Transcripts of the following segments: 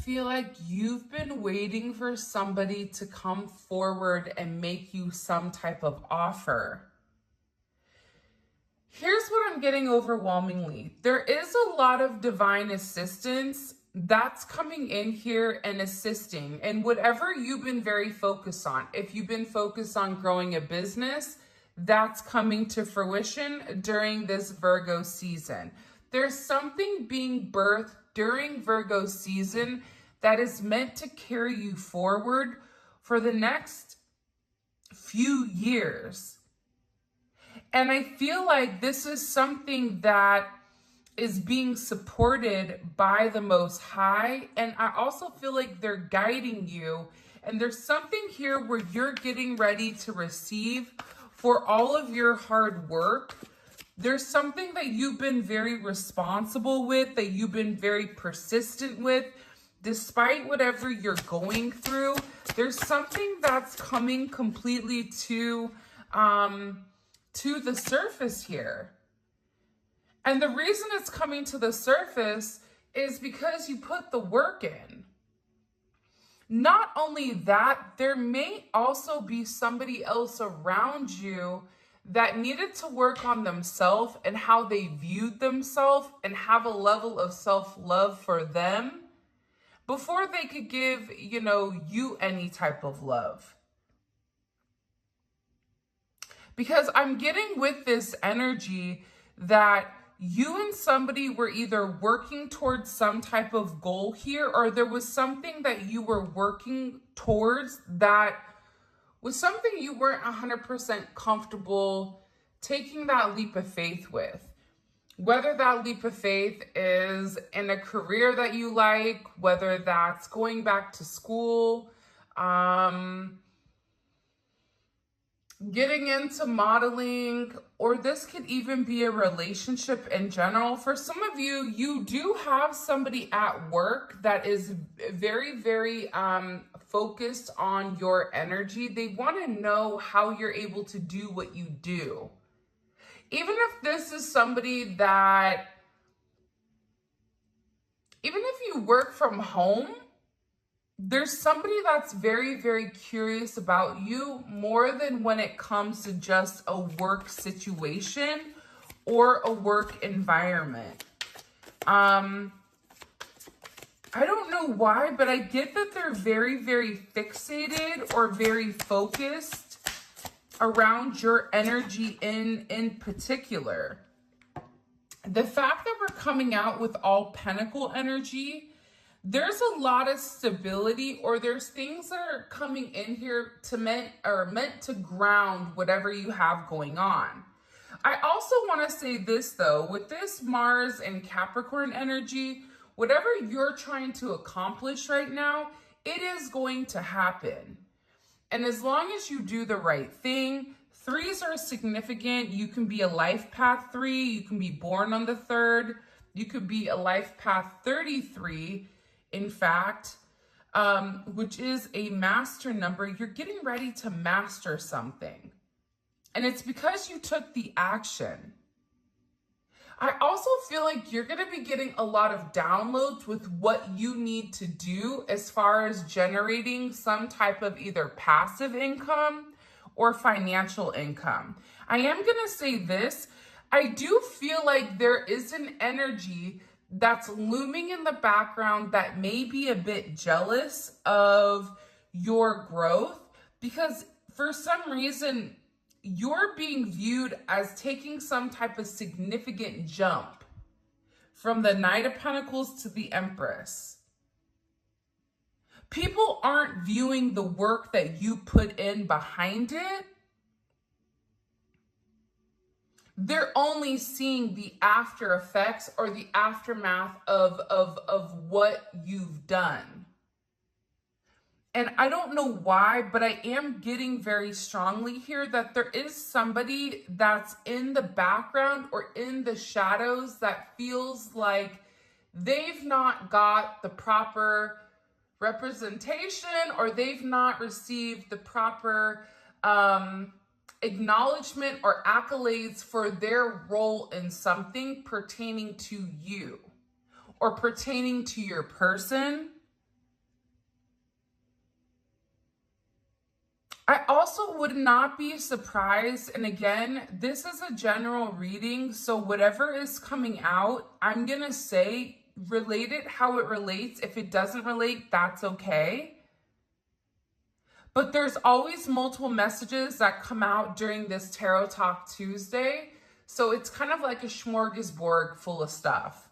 feel like you've been waiting for somebody to come forward and make you some type of offer. Here's what I'm getting overwhelmingly. There is a lot of divine assistance that's coming in here and assisting. And whatever you've been very focused on, if you've been focused on growing a business, that's coming to fruition during this Virgo season. There's something being birthed during Virgo season that is meant to carry you forward for the next few years. And I feel like this is something that is being supported by the Most High. And I also feel like they're guiding you. And there's something here where you're getting ready to receive for all of your hard work. There's something that you've been very responsible with, that you've been very persistent with, despite whatever you're going through. There's something that's coming completely to the surface here. And the reason it's coming to the surface is because you put the work in. Not only that, there may also be somebody else around you that needed to work on themselves and how they viewed themselves and have a level of self-love for them before they could give, you any type of love. Because I'm getting with this energy that you and somebody were either working towards some type of goal here, or there was something that you were working towards that was something you weren't 100% comfortable taking that leap of faith with. Whether that leap of faith is in a career that you like, whether that's going back to school, getting into modeling, or this could even be a relationship in general. For some of you, you do have somebody at work that is very, very focused on your energy. They want to know how you're able to do what you do. Even if this is somebody that, even if you work from home, there's somebody that's very, very curious about you more than when it comes to just a work situation or a work environment. I don't know why, but I get that they're very, very fixated or very focused around your energy in particular. The fact that we're coming out with all Pentacle energy, there's a lot of stability, or there's things that are coming in here to meant to ground whatever you have going on. I also want to say this though, with this Mars and Capricorn energy, whatever you're trying to accomplish right now, it is going to happen. And as long as you do the right thing, threes are significant. You can be a life path 3. You can be born on the 3rd. You could be a life path 33. In fact, which is a master number. You're getting ready to master something. And it's because you took the action. I also feel like you're going to be getting a lot of downloads with what you need to do as far as generating some type of either passive income or financial income. I am going to say this. I do feel like there is an energy that's looming in the background that may be a bit jealous of your growth, because for some reason you're being viewed as taking some type of significant jump from the Knight of Pentacles to the Empress. People aren't viewing the work that you put in behind it. They're only seeing the after effects or the aftermath of what you've done. And I don't know why, but I am getting very strongly here that there is somebody that's in the background or in the shadows that feels like they've not got the proper representation, or they've not received the proper acknowledgement or accolades for their role in something pertaining to you or pertaining to your person. I also would not be surprised, and again, this is a general reading, so whatever is coming out, I'm gonna say relate it how it relates. If it doesn't relate, that's okay. But there's always multiple messages that come out during this Tarot Talk Tuesday, so it's kind of like a smorgasbord full of stuff.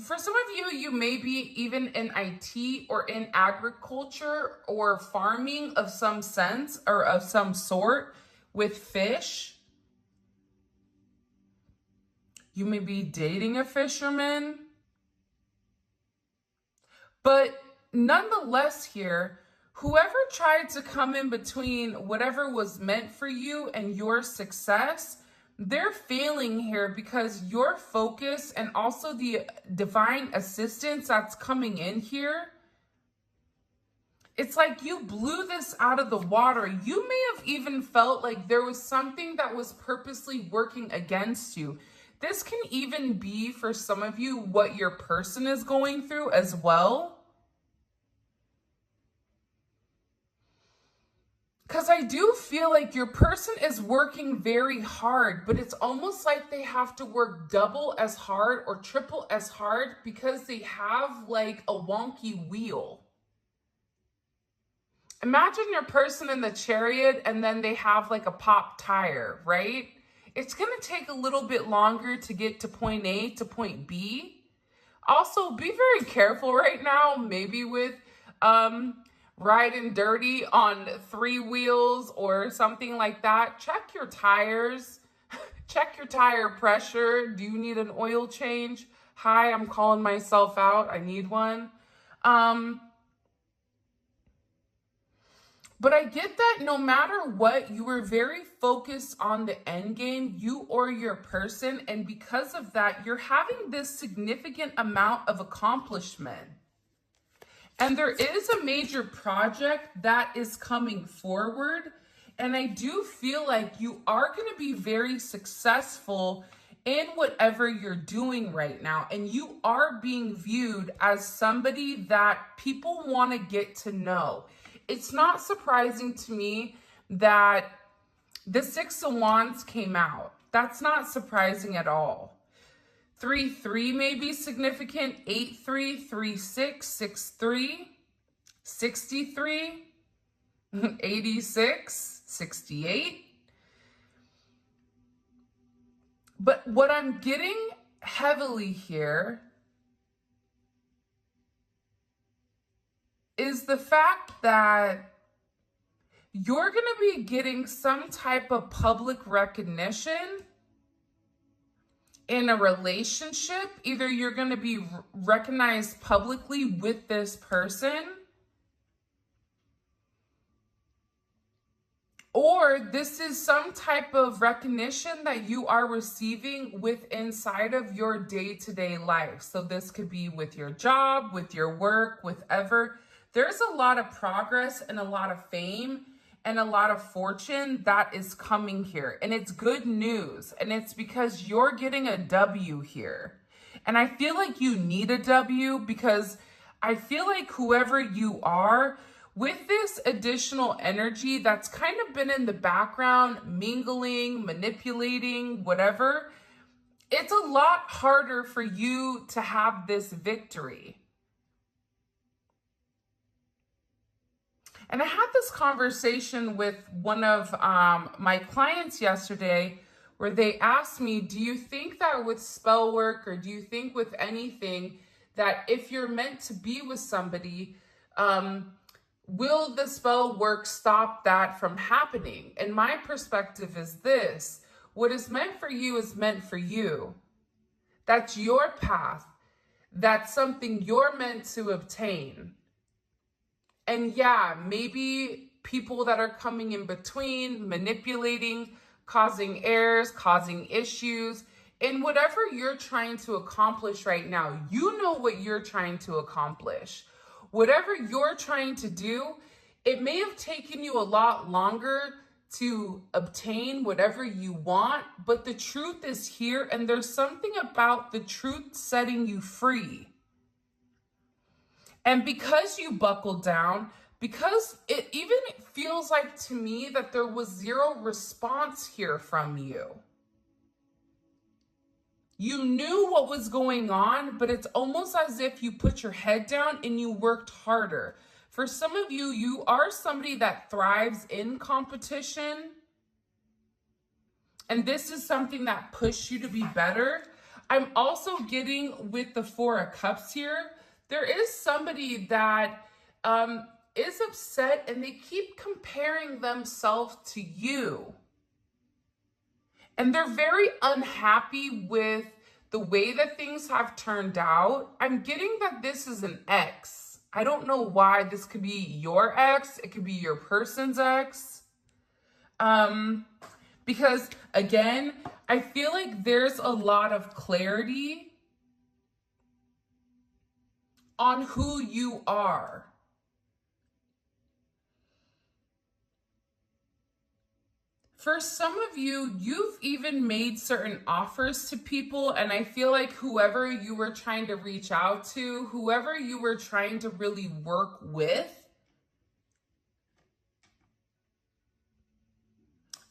For some of you, you may be even in IT or in agriculture or farming of some sense or of some sort with fish. You may be dating a fisherman. But nonetheless here, whoever tried to come in between whatever was meant for you and your success, they're failing here because your focus and also the divine assistance that's coming in here, it's like you blew this out of the water. You may have even felt like there was something that was purposely working against you. This can even be, for some of you, what your person is going through as well. Because I do feel like your person is working very hard, but it's almost like they have to work double as hard or triple as hard because they have like a wonky wheel. Imagine your person in the chariot and then they have like a pop tire, right? It's going to take a little bit longer to get to point A to point B. Also, be very careful right now, maybe with riding dirty on 3 wheels or something like that. Check your tires. Check your tire pressure. Do you need an oil change? Hi, I'm calling myself out. I need one. But I get that no matter what, you were very focused on the end game, you or your person. And because of that, you're having this significant amount of accomplishment. And there is a major project that is coming forward. And I do feel like you are going to be very successful in whatever you're doing right now. And you are being viewed as somebody that people want to get to know. It's not surprising to me that the 6 of Wands came out. That's not surprising at all. 3-3 may be significant. 8-3, 3-6, 6-3, 63, 86, 68. But what I'm getting heavily here is the fact that you're going to be getting some type of public recognition in a relationship. Either you're going to be recognized publicly with this person, or this is some type of recognition that you are receiving with inside of your day-to-day life. So this could be with your job, with your work, with ever. There's a lot of progress and a lot of fame and a lot of fortune that is coming here. And it's good news. And it's because you're getting a W here. And I feel like you need a W because I feel like whoever you are, with this additional energy that's kind of been in the background, mingling, manipulating, whatever, it's a lot harder for you to have this victory. And I had this conversation with one of my clients yesterday where they asked me, do you think that with spell work or do you think with anything that if you're meant to be with somebody, will the spell work stop that from happening? And my perspective is this: what is meant for you is meant for you. That's your path. That's something you're meant to obtain. And yeah, maybe people that are coming in between, manipulating, causing errors, causing issues, and whatever you're trying to accomplish right now, you know what you're trying to accomplish. Whatever you're trying to do, it may have taken you a lot longer to obtain whatever you want, but the truth is here, and there's something about the truth setting you free. And because you buckled down, because it even feels like to me that there was zero response here from you. You knew what was going on, but it's almost as if you put your head down and you worked harder. For some of you, you are somebody that thrives in competition. And this is something that pushed you to be better. I'm also getting with the Four of Cups here, there is somebody that is upset and they keep comparing themselves to you. And they're very unhappy with the way that things have turned out. I'm getting that this is an ex. I don't know why. This could be your ex. It could be your person's ex. Because again, I feel like there's a lot of clarity on who you are. For some of you, you've even made certain offers to people, and I feel like whoever you were trying to reach out to, whoever you were trying to really work with,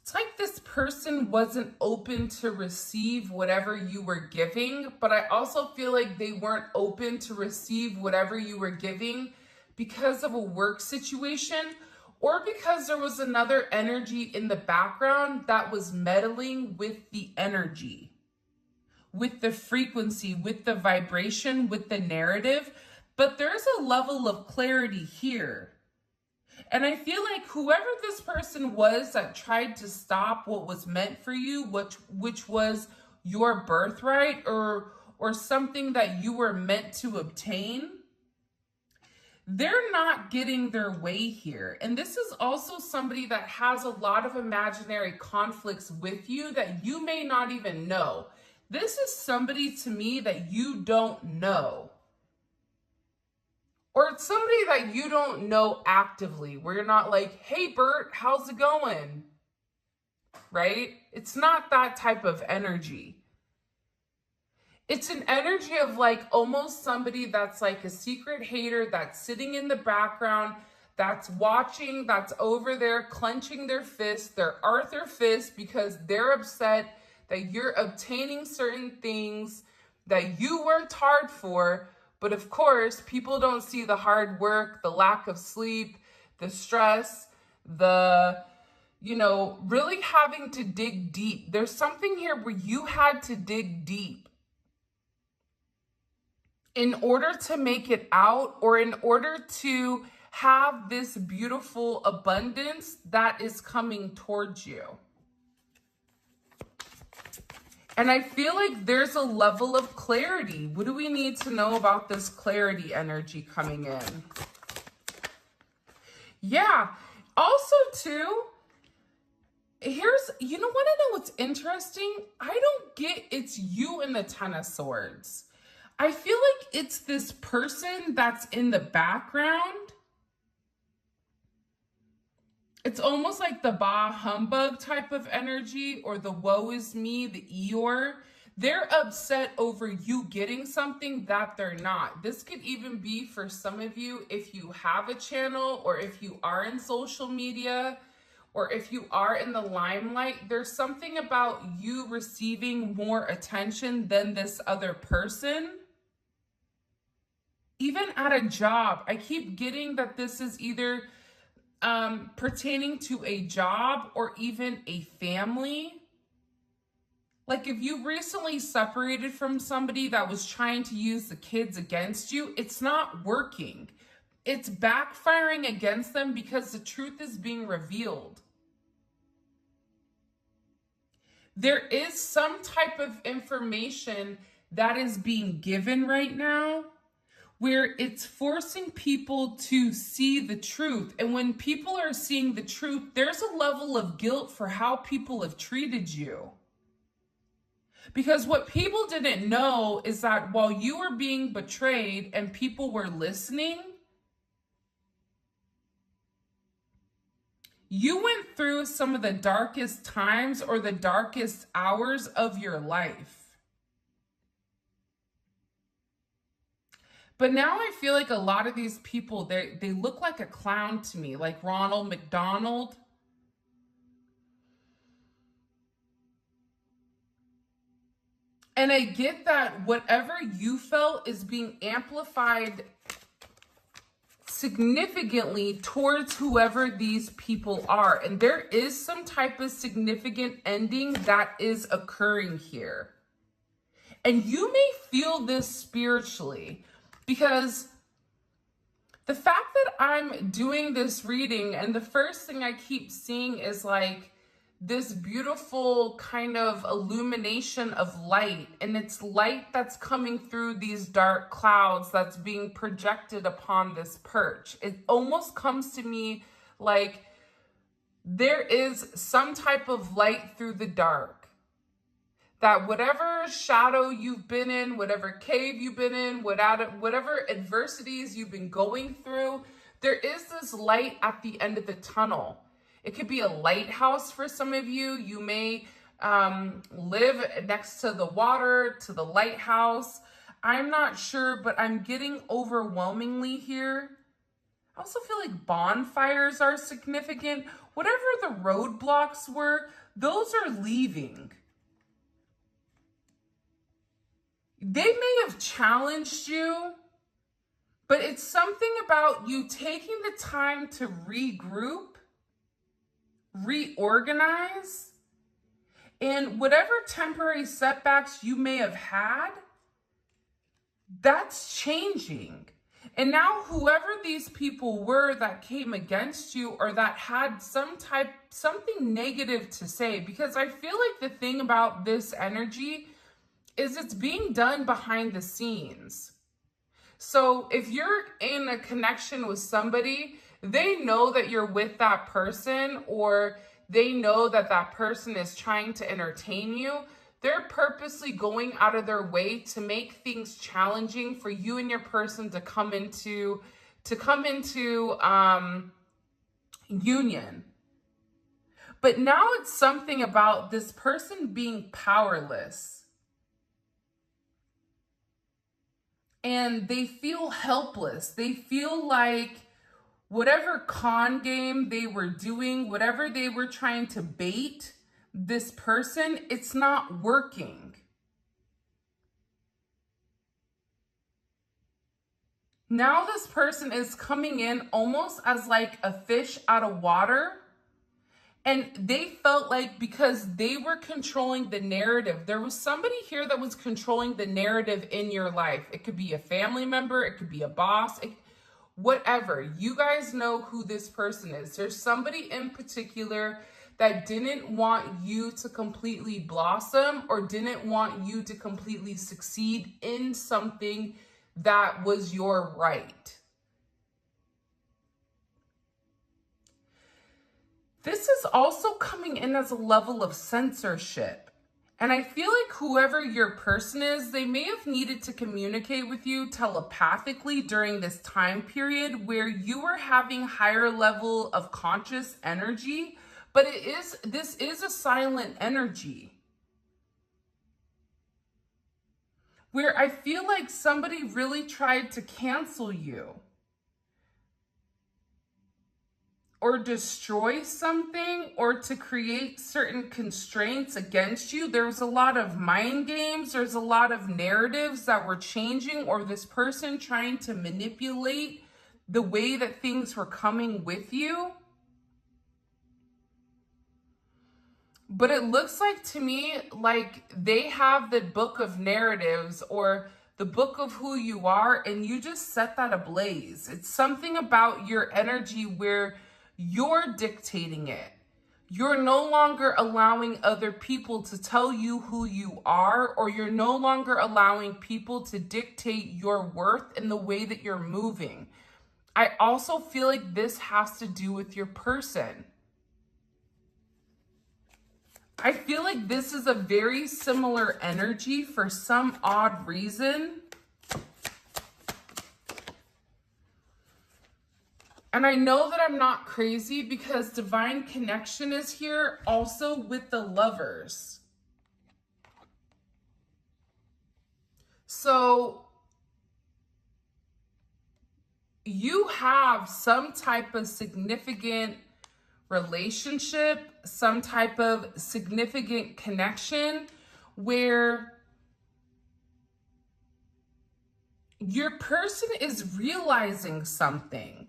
it's like this person wasn't open to receive whatever you were giving, but I also feel like they weren't open to receive whatever you were giving because of a work situation, or because there was another energy in the background that was meddling with the energy, with the frequency, with the vibration, with the narrative. But there's a level of clarity here. And I feel like whoever this person was that tried to stop what was meant for you, which was your birthright or something that you were meant to obtain, they're not getting their way here. And this is also somebody that has a lot of imaginary conflicts with you that you may not even know. This is somebody to me that you don't know. Or it's somebody that you don't know actively, where you're not like, hey, Bert, how's it going? Right? It's not that type of energy. It's an energy of like almost somebody that's like a secret hater that's sitting in the background, that's watching, that's over there clenching their fists, their Arthur fist, because they're upset that you're obtaining certain things that you worked hard for. But of course, people don't see the hard work, the lack of sleep, the stress, the, really having to dig deep. There's something here where you had to dig deep in order to make it out, or in order to have this beautiful abundance that is coming towards you. And I feel like there's a level of clarity. What do we need to know about this clarity energy coming in? Yeah. Also, too, here's, you know what I know what's interesting? I don't get it's you and the Ten of Swords. I feel like it's this person that's in the background. It's almost like the bah humbug type of energy, or the woe is me, the Eeyore. They're upset over you getting something that they're not. This could even be for some of you if you have a channel, or if you are in social media, or if you are in the limelight. There's something about you receiving more attention than this other person. Even at a job, I keep getting that this is either pertaining to a job or even a family. Like if you recently separated from somebody that was trying to use the kids against you, it's not working. It's backfiring against them because the truth is being revealed. There is some type of information that is being given right now, where it's forcing people to see the truth. And when people are seeing the truth, there's a level of guilt for how people have treated you. Because what people didn't know is that while you were being betrayed and people were listening, you went through some of the darkest times or the darkest hours of your life. But now I feel like a lot of these people, they look like a clown to me, like Ronald McDonald. And I get that whatever you felt is being amplified significantly towards whoever these people are. And there is some type of significant ending that is occurring here. And you may feel this spiritually, because the fact that I'm doing this reading and the first thing I keep seeing is like this beautiful kind of illumination of light, and it's light that's coming through these dark clouds that's being projected upon this perch. It almost comes to me like there is some type of light through the dark. That whatever shadow you've been in, whatever cave you've been in, whatever adversities you've been going through, there is this light at the end of the tunnel. It could be a lighthouse for some of you. You may live next to the water, to the lighthouse. I'm not sure, but I'm getting overwhelmingly here. I also feel like bonfires are significant. Whatever the roadblocks were, those are leaving. They may have challenged you, but it's something about you taking the time to regroup, reorganize, and whatever temporary setbacks you may have had, that's changing. And now whoever these people were that came against you or that had something negative to say, because I feel like the thing about this energy is it's being done behind the scenes. So if you're in a connection with somebody, they know that you're with that person, or they know that that person is trying to entertain you. They're purposely going out of their way to make things challenging for you and your person to come into union. But now it's something about this person being powerless. And they feel helpless. They feel like whatever con game they were doing, whatever they were trying to bait this person, it's not working. Now this person is coming in almost as like a fish out of water. And they felt like because they were controlling the narrative, there was somebody here that was controlling the narrative in your life. It could be a family member, it could be a boss, whatever. You guys know who this person is. There's somebody in particular that didn't want you to completely blossom or didn't want you to completely succeed in something that was your right. This is also coming in as a level of censorship. And I feel like whoever your person is, they may have needed to communicate with you telepathically during this time period where you were having higher level of conscious energy, but this is a silent energy. Where I feel like somebody really tried to cancel you or destroy something, or to create certain constraints against you. There's a lot of mind games. There's a lot of narratives that were changing, or this person trying to manipulate the way that things were coming with you. But it looks like to me like they have the book of narratives or the book of who you are, and you just set that ablaze. It's something about your energy where you're dictating it. You're no longer allowing other people to tell you who you are, or you're no longer allowing people to dictate your worth in the way that you're moving. I also feel like this has to do with your person. I feel like this is a very similar energy for some odd reason. And I know that I'm not crazy because divine connection is here also with the lovers. So you have some type of significant relationship, some type of significant connection where your person is realizing something.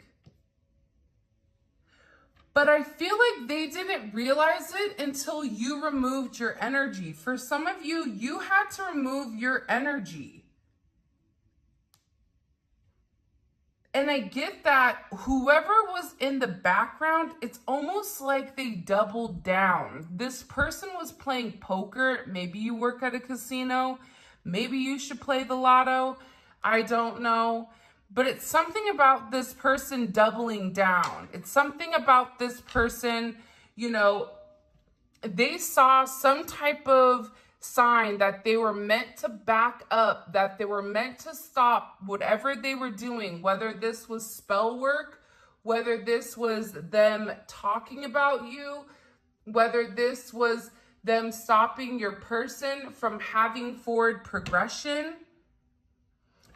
But I feel like they didn't realize it until you removed your energy. For some of you, you had to remove your energy. And I get that whoever was in the background, it's almost like they doubled down. This person was playing poker. Maybe you work at a casino. Maybe you should play the lotto. I don't know. But it's something about this person doubling down. It's something about this person, you know, they saw some type of sign that they were meant to back up, that they were meant to stop whatever they were doing, whether this was spell work, whether this was them talking about you, whether this was them stopping your person from having forward progression.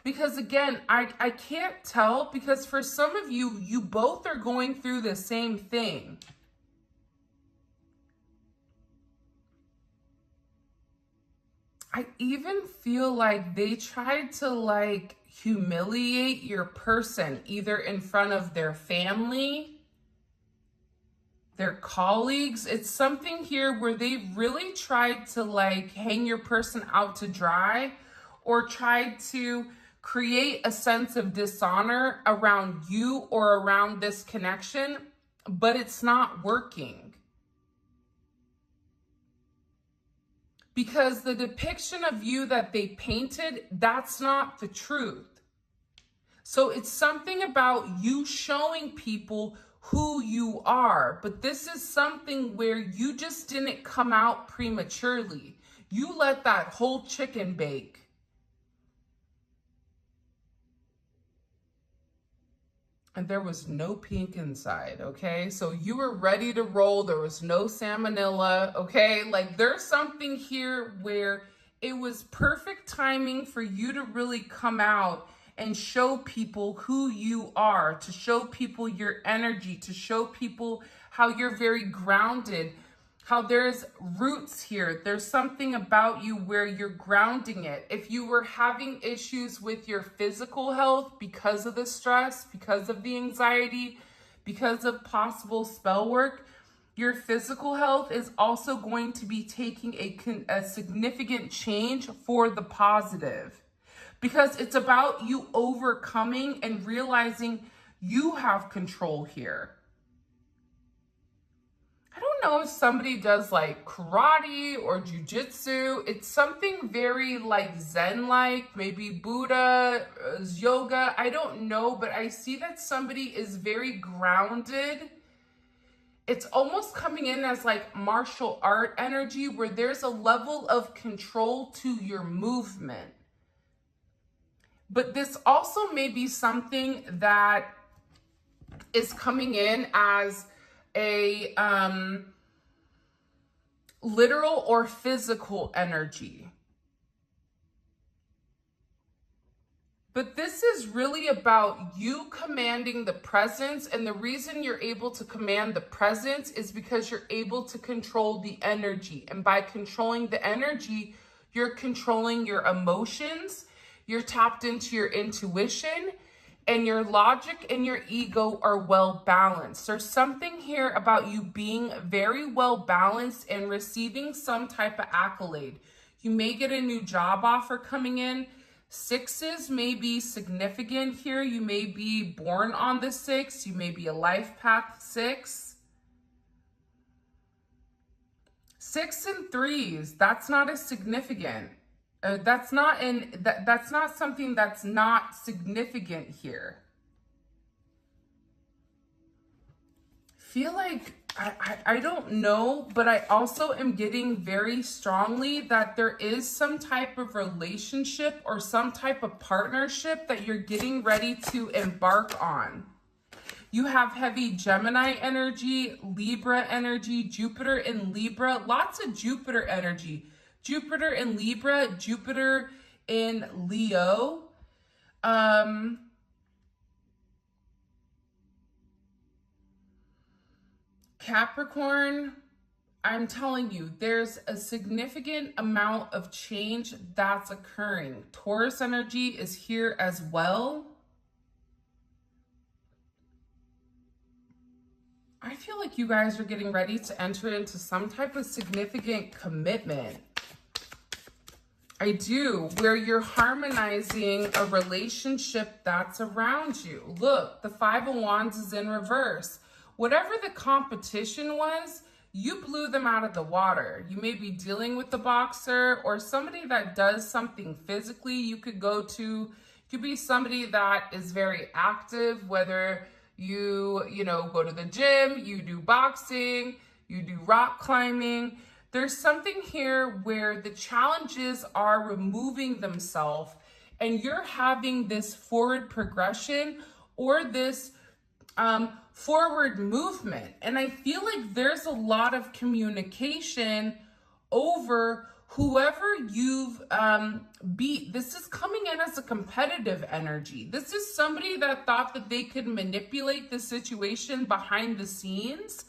Because again, I can't tell, because for some of you, you both are going through the same thing. I even feel like they tried to like humiliate your person, either in front of their family, their colleagues. It's something here where they really tried to like hang your person out to dry, or tried to create a sense of dishonor around you or around this connection, but it's not working. Because the depiction of you that they painted, that's not the truth. So it's something about you showing people who you are, but this is something where you just didn't come out prematurely. You let that whole chicken bake. And there was no pink inside, okay? So you were ready to roll. There was no salmonella, okay? Like there's something here where it was perfect timing for you to really come out and show people who you are, to show people your energy, to show people how you're very grounded, how there's roots here. There's something about you where you're grounding it. If you were having issues with your physical health because of the stress, because of the anxiety, because of possible spell work, your physical health is also going to be taking a significant change for the positive. Because it's about you overcoming and realizing you have control here. I don't know if somebody does like karate or jujitsu. It's something very like Zen-like, maybe Buddha, yoga. I don't know, but I see that somebody is very grounded. It's almost coming in as like martial art energy where there's a level of control to your movement. But this also may be something that is coming in as a literal or physical energy. But this is really about you commanding the presence, and the reason you're able to command the presence is because you're able to control the energy. And by controlling the energy, you're controlling your emotions, you're tapped into your intuition, and your logic and your ego are well balanced. There's something here about you being very well balanced and receiving some type of accolade. You may get a new job offer coming in. Sixes may be significant here. You may be born on the 6. You may be a life path 6. 6 and 3s, that's not as significant. That's not something that's not significant here. Feel like, I don't know, but I also am getting very strongly that there is some type of relationship or some type of partnership that you're getting ready to embark on. You have heavy Gemini energy, Libra energy, Jupiter in Libra, lots of Jupiter energy. Jupiter in Libra, Jupiter in Leo. Capricorn, I'm telling you, there's a significant amount of change that's occurring. Taurus energy is here as well. I feel like you guys are getting ready to enter into some type of significant commitment. I do, where you're harmonizing a relationship that's around you. Look, the Five of Wands is in reverse. Whatever the competition was, you blew them out of the water. You may be dealing with the boxer or somebody that does something physically. You could go could be somebody that is very active, whether you go to the gym, you do boxing, you do rock climbing. There's something here where the challenges are removing themselves and you're having this forward progression or this forward movement. And I feel like there's a lot of communication over whoever you've beat. This is coming in as a competitive energy. This is somebody that thought that they could manipulate the situation behind the scenes.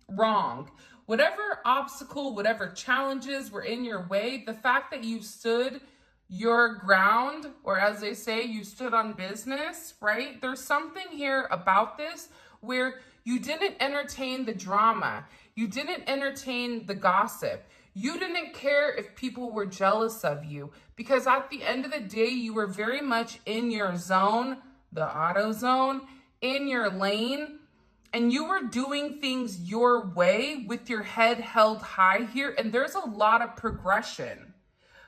Wrong. Whatever obstacle, whatever challenges were in your way, the fact that you stood your ground, or as they say, you stood on business, right? There's something here about this where you didn't entertain the drama. You didn't entertain the gossip. You didn't care if people were jealous of you, because at the end of the day, you were very much in your zone, the auto zone, in your lane, and you were doing things your way with your head held high here. And there's a lot of progression.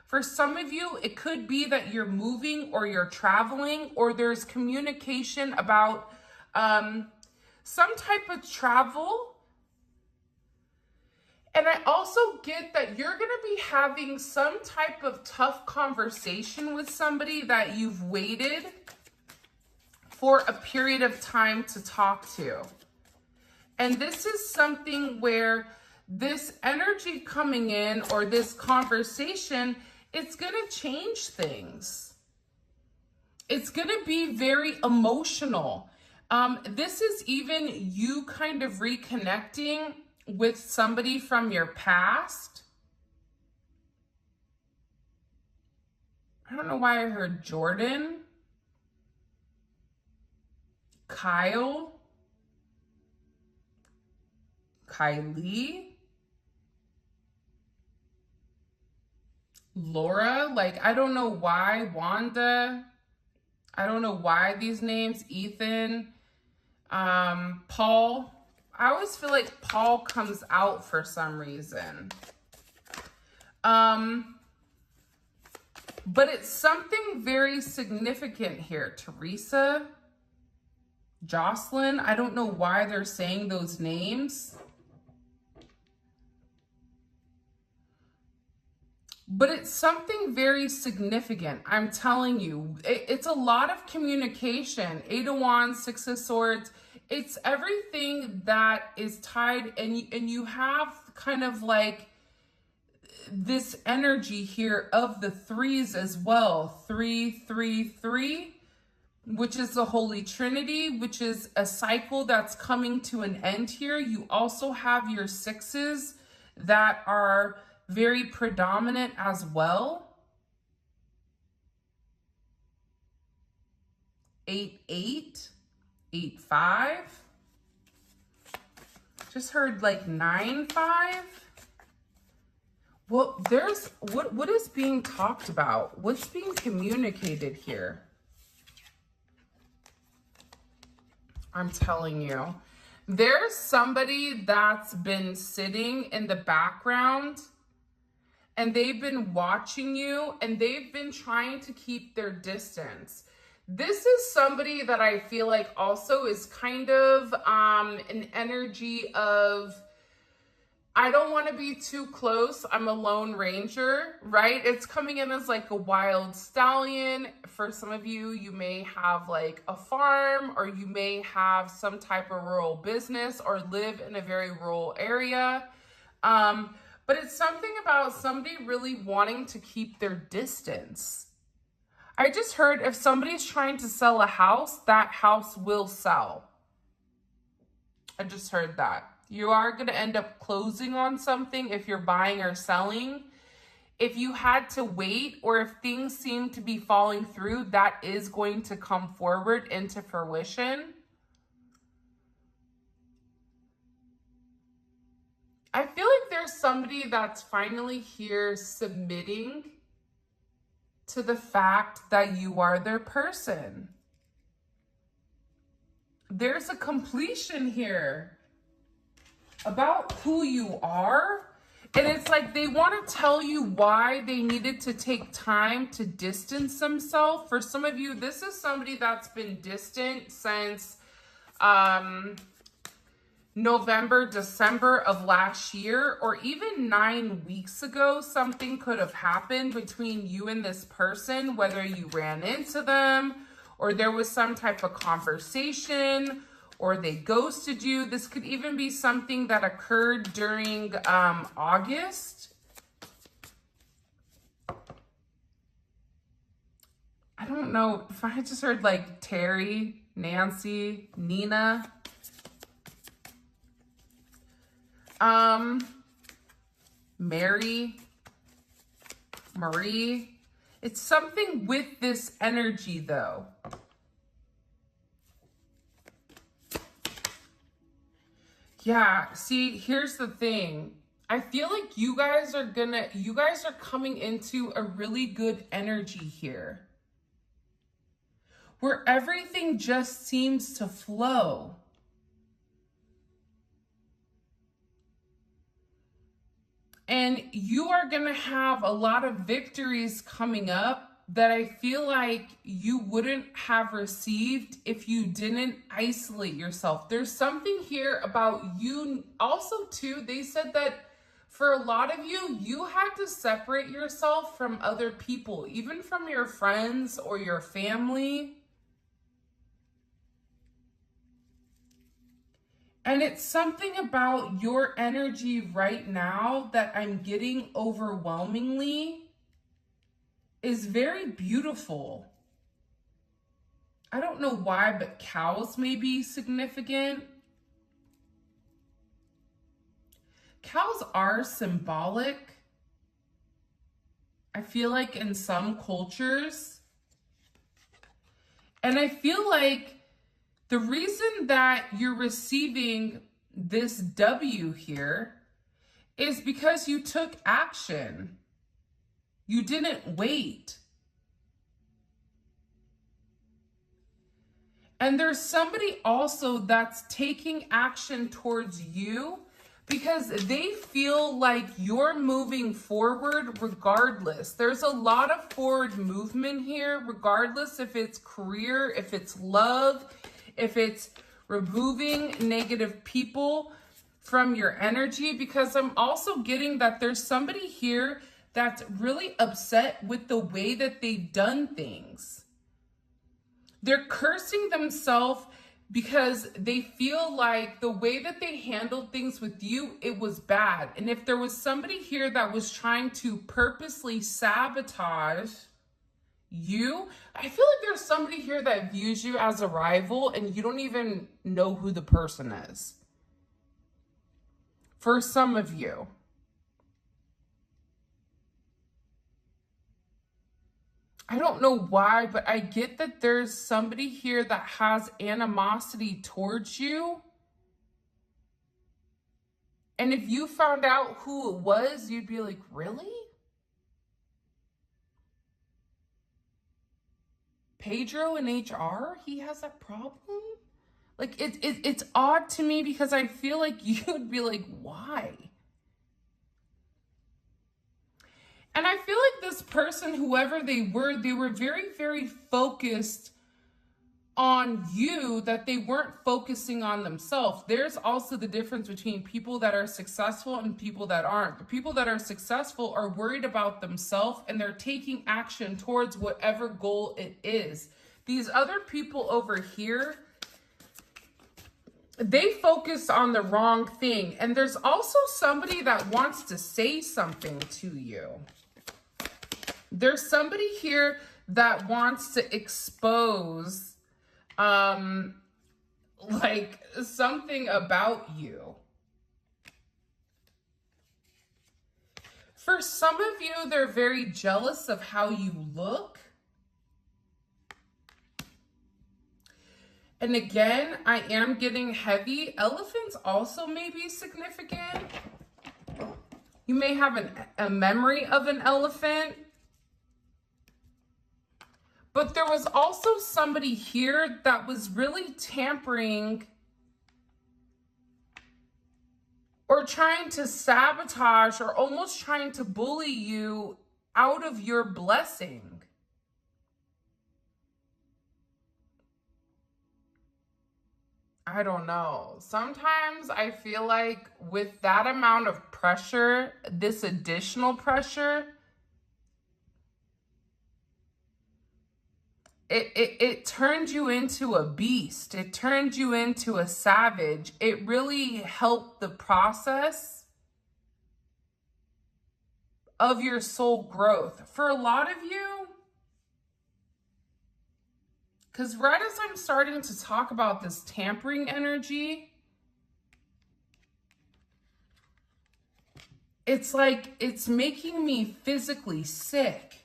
For some of you, it could be that you're moving or you're traveling, or there's communication about some type of travel. And I also get that you're going to be having some type of tough conversation with somebody that you've waited for a period of time to talk to. And this is something where this energy coming in, or this conversation, it's going to change things. It's going to be very emotional. This is even you kind of reconnecting with somebody from your past. I don't know why I heard Jordan, Kyle, Kylie, Laura, like, I don't know why, Wanda, I don't know why these names, Ethan, Paul. I always feel like Paul comes out for some reason. But it's something very significant here. Teresa, Jocelyn, I don't know why they're saying those names. But it's something very significant. I'm telling you, it's a lot of communication. 8 of Wands, 6 of Swords. It's everything that is tied, and you have kind of like this energy here of the threes as well. 3, 3, 3, which is the Holy Trinity, which is a cycle that's coming to an end here. You also have your sixes that are very predominant as well. 8, 8, 8, 5. Just heard like 9, 5. Well, there's what is being talked about? What's being communicated here? I'm telling you, there's somebody that's been sitting in the background and they've been watching you and they've been trying to keep their distance. This is somebody that I feel like also is kind of an energy of, I don't want to be too close. I'm a lone ranger, right? It's coming in as like a wild stallion. For some of you, you may have like a farm, or you may have some type of rural business, or live in a very rural area. But it's something about somebody really wanting to keep their distance. I just heard if somebody's trying to sell a house, that house will sell. I just heard that. You are going to end up closing on something if you're buying or selling. If you had to wait or if things seem to be falling through, that is going to come forward into fruition. I feel like there's somebody that's finally here submitting to the fact that you are their person. There's a completion here about who you are. And it's like they want to tell you why they needed to take time to distance themselves. For some of you, this is somebody that's been distant since November, December of last year, or even 9 weeks ago. Something could have happened between you and this person, whether you ran into them or there was some type of conversation, or they ghosted you. This could even be something that occurred during August. I don't know if I had just heard like Terry, Nancy, Nina. Mary, Marie. It's something with this energy though. Yeah, see, here's the thing. I feel like you guys are coming into a really good energy here, where everything just seems to flow. And you are going to have a lot of victories coming up that I feel like you wouldn't have received if you didn't isolate yourself. There's something here about you. Also, too, they said that for a lot of you, you had to separate yourself from other people, even from your friends or your family. And it's something about your energy right now that I'm getting overwhelmingly is very beautiful. I don't know why, but cows may be significant. Cows are symbolic, I feel like, in some cultures. And I feel like the reason that you're receiving this W here is because you took action. You didn't wait. And there's somebody also that's taking action towards you because they feel like you're moving forward regardless. There's a lot of forward movement here, regardless if it's career, if it's love, if it's removing negative people from your energy, because I'm also getting that there's somebody here that's really upset with the way that they've done things. They're cursing themselves because they feel like the way that they handled things with you, it was bad. And if there was somebody here that was trying to purposely sabotage you, I feel like there's somebody here that views you as a rival and you don't even know who the person is. For some of you. I don't know why, but I get that there's somebody here that has animosity towards you. And if you found out who it was, you'd be like, really? Pedro in HR, he has that problem? Like, it's odd to me because I feel like you'd be like, why? And I feel like this person, whoever they were very, very focused on you, that they weren't focusing on themselves. There's also the difference between people that are successful and people that aren't. The people that are successful are worried about themselves and they're taking action towards whatever goal it is. These other people over here, they focus on the wrong thing. And there's also somebody that wants to say something to you. There's somebody here that wants to expose like something about you. For some of you, they're very jealous of how you look. And again, I am getting heavy. Elephants also may be significant. You may have a memory of an elephant. But there was also somebody here that was really tampering or trying to sabotage or almost trying to bully you out of your blessing. I don't know. Sometimes I feel like with that amount of pressure, this additional pressure, it turned you into a beast. It turned you into a savage. It really helped the process of your soul growth. For a lot of you, because right as I'm starting to talk about this tampering energy, it's like it's making me physically sick.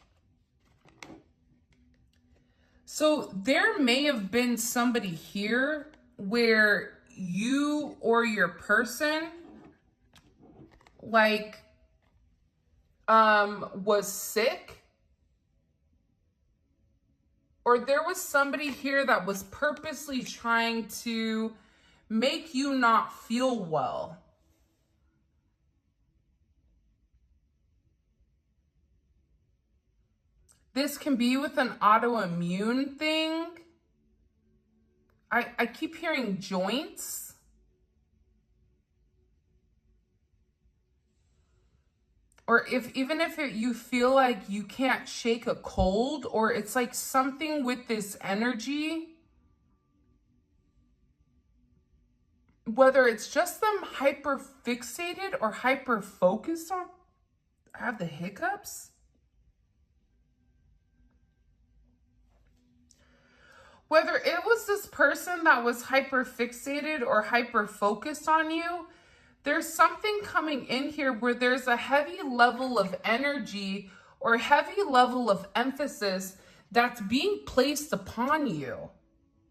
So there may have been somebody here where you or your person like was sick, or there was somebody here that was purposely trying to make you not feel well. This can be with an autoimmune thing. I keep hearing joints. Or even if you feel like you can't shake a cold, or it's like something with this energy, whether it's just them hyper fixated or hyper focused on, I have the hiccups. Whether it was this person that was hyper fixated or hyper focused on you, there's something coming in here where there's a heavy level of energy or heavy level of emphasis that's being placed upon you.